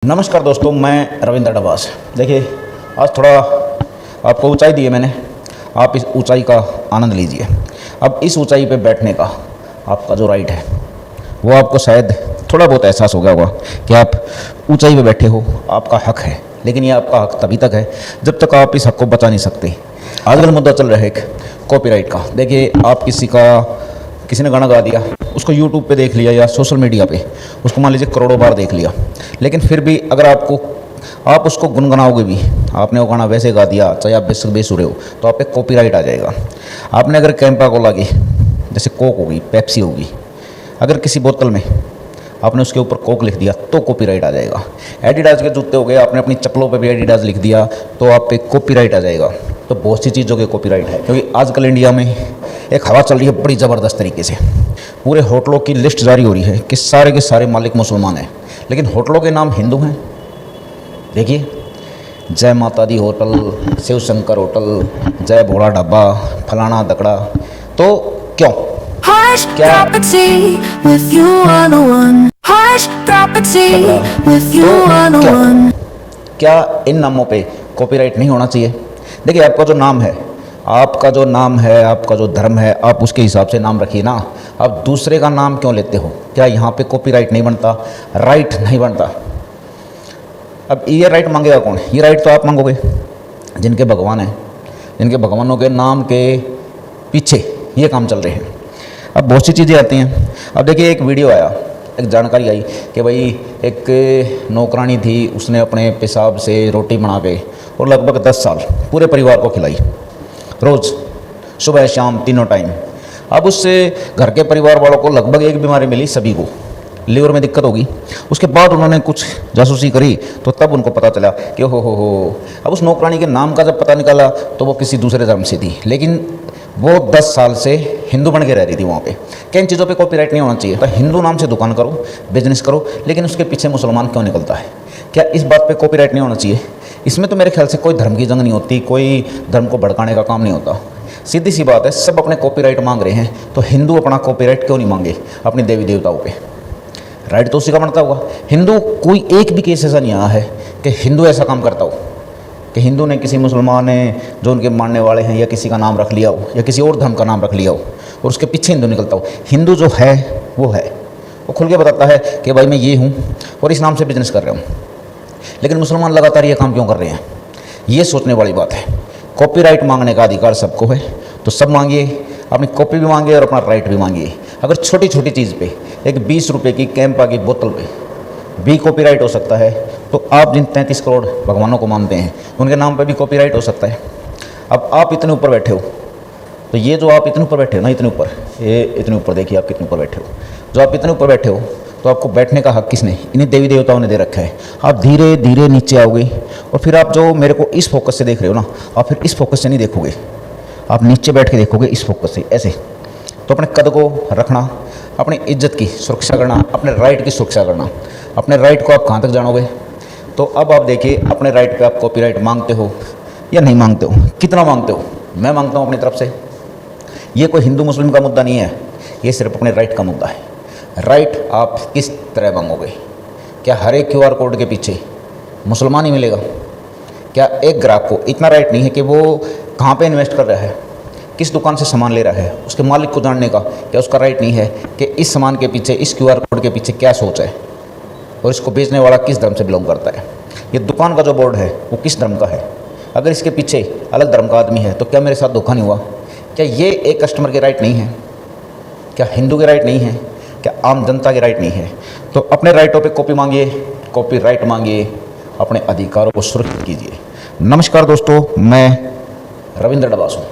नमस्कार दोस्तों, मैं रविंद्र डबास। देखिए, आज थोड़ा आपको ऊंचाई दी है मैंने, आप इस ऊंचाई का आनंद लीजिए। अब इस ऊंचाई पे बैठने का आपका जो राइट है वो आपको शायद थोड़ा बहुत एहसास हो गया होगा कि आप ऊंचाई पे बैठे हो, आपका हक है। लेकिन ये आपका हक तभी तक है जब तक आप इस हक को बचा नहीं सकते। आजकल मुद्दा चल रहा है एक कॉपीराइट का। देखिए, आप किसी ने गाना गा दिया, उसको यूट्यूब पे देख लिया या सोशल मीडिया पे, उसको मान लीजिए करोड़ों बार देख लिया, लेकिन फिर भी अगर आप उसको गुनगुनाओगे भी, आपने वो गाना वैसे गा दिया चाहे आप बेसुरे हो, तो आप पे कॉपीराइट आ जाएगा। आपने अगर कैंपा कोला की, जैसे कोक होगी, पेप्सी होगी, अगर किसी बोतल में आपने उसके ऊपर कोक लिख दिया तो कॉपीराइट आ जाएगा। एडिडास के जूते हो गए, आपने अपनी चप्पलों पे भी एडिडास लिख दिया तो आप पे कॉपीराइट आ जाएगा। तो बहुत सी चीज़ों के कॉपीराइट है, क्योंकि आजकल इंडिया में एक हवा चल रही है बड़ी ज़बरदस्त तरीके से। पूरे होटलों की लिस्ट जारी हो रही है कि सारे के सारे मालिक मुसलमान हैं, लेकिन होटलों के नाम हिंदू हैं। देखिए, जय माता दी होटल, शिव शंकर होटल, जय भोला ढाबा, फलाना दकड़ा। तो क्यों? क्या इन नामों पे कॉपीराइट नहीं होना चाहिए? देखिए, आपका जो नाम है, आपका जो धर्म है, आप उसके हिसाब से नाम रखिए ना। आप दूसरे का नाम क्यों लेते हो? क्या यहाँ पे कॉपीराइट नहीं बनता, राइट नहीं बनता? अब ये राइट मांगेगा कौन? ये राइट तो आप मांगोगे जिनके भगवान हैं, जिनके भगवानों के नाम के पीछे ये काम चल रहे हैं। अब बहुत सी चीज़ें आती हैं। अब देखिए, एक वीडियो आया, एक जानकारी आई कि भाई एक नौकरानी थी, उसने अपने पेशाब से रोटी बना के और लगभग 10 साल पूरे परिवार को खिलाई, रोज़ सुबह शाम तीनों टाइम। अब उससे घर के परिवार वालों को लगभग एक बीमारी मिली, सभी को लीवर में दिक्कत होगी। उसके बाद उन्होंने कुछ जासूसी करी तो तब उनको पता चला कि हो। अब उस नौकरानी के नाम का जब पता निकाला तो वो किसी दूसरे धर्म से थी, लेकिन वो 10 साल से हिंदू बन के रह रही थी वहाँ पे। क्या इन चीज़ों पे कॉपीराइट नहीं होना चाहिए? तो हिंदू नाम से दुकान करो, बिजनेस करो, लेकिन उसके पीछे मुसलमान क्यों निकलता है? क्या इस बात पे कॉपीराइट नहीं होना चाहिए? इसमें तो मेरे ख्याल से कोई धर्म की जंग नहीं होती, कोई धर्म को भड़काने का काम नहीं होता। सीधी सी बात है, सब अपने कॉपीराइट मांग रहे हैं, तो हिंदू अपना कॉपीराइट क्यों नहीं मांगे अपने देवी देवताओं पे? राइट तो उसी का बनता होगा। हिंदू, कोई एक भी केस ऐसा नहीं आया है कि हिंदू ऐसा काम करता हो कि हिंदू ने किसी मुसलमान ने जो उनके मानने वाले हैं या किसी का नाम रख लिया हो या किसी और धर्म का नाम रख लिया हो और उसके पीछे हिंदू निकलता हो। हिंदू जो है वो खुल के बताता है कि भाई मैं ये हूँ और इस नाम से बिजनेस कर रहा हूँ। लेकिन मुसलमान लगातार ये काम क्यों कर रहे हैं? ये सोचने वाली बात है। कॉपीराइट मांगने का अधिकार सबको है, तो सब मांगिए, अपनी कॉपी भी मांगिए और अपना राइट भी मांगिए। अगर छोटी छोटी चीज़ पे, एक 20 रुपये की कैंपा की बोतल पे भी कॉपीराइट हो सकता है, तो आप जिन 33 करोड़ भगवानों को मानते हैं उनके नाम पे भी कॉपीराइट हो सकता है। अब आप इतने ऊपर बैठे हो, तो ये जो आप इतने ऊपर बैठे हो ना, इतने ऊपर, ये इतने ऊपर देखिए आप कितने ऊपर बैठे हो। जो आप इतने ऊपर बैठे हो, तो आपको बैठने का हक किसने? इन्हीं देवी देवताओं ने दे रखा है। आप धीरे धीरे नीचे आओगे और फिर आप जो मेरे को इस फोकस से देख रहे हो ना, आप फिर इस फोकस से नहीं देखोगे, आप नीचे बैठ के देखोगे इस फोकस से, ऐसे। तो अपने कद को रखना, अपनी इज्जत की सुरक्षा करना, अपने राइट की सुरक्षा करना। अपने राइट को आप कहाँ तक जानोगे? तो अब आप देखिए, अपने राइट पे आप कॉपीराइट मांगते हो या नहीं मांगते हो? कितना मांगते हो? मैं मांगता हूँ अपनी तरफ से। ये कोई हिंदू मुस्लिम का मुद्दा नहीं है, ये सिर्फ अपने राइट का मुद्दा है। राइट आप किस तरह मांगोगे? क्या हर एक QR कोड के पीछे मुसलमान ही मिलेगा? क्या एक ग्राहक को इतना राइट नहीं है कि वो कहाँ पे इन्वेस्ट कर रहा है, किस दुकान से सामान ले रहा है, उसके मालिक को जानने का क्या उसका राइट नहीं है कि इस सामान के पीछे, इस QR कोड के पीछे क्या सोच है और इसको बेचने वाला किस धर्म से बिलोंग करता है? ये दुकान का जो बोर्ड है वो किस धर्म का है? अगर इसके पीछे अलग धर्म का आदमी है तो क्या मेरे साथ धोखा नहीं हुआ? क्या ये एक कस्टमर के राइट नहीं है? क्या हिंदू के राइट नहीं है? क्या आम जनता के राइट नहीं है? तो अपने राइटों पे कॉपीराइट मांगिए, अपने अधिकारों को सुरक्षित कीजिए। नमस्कार दोस्तों, मैं रविंद्र डबास हूँ।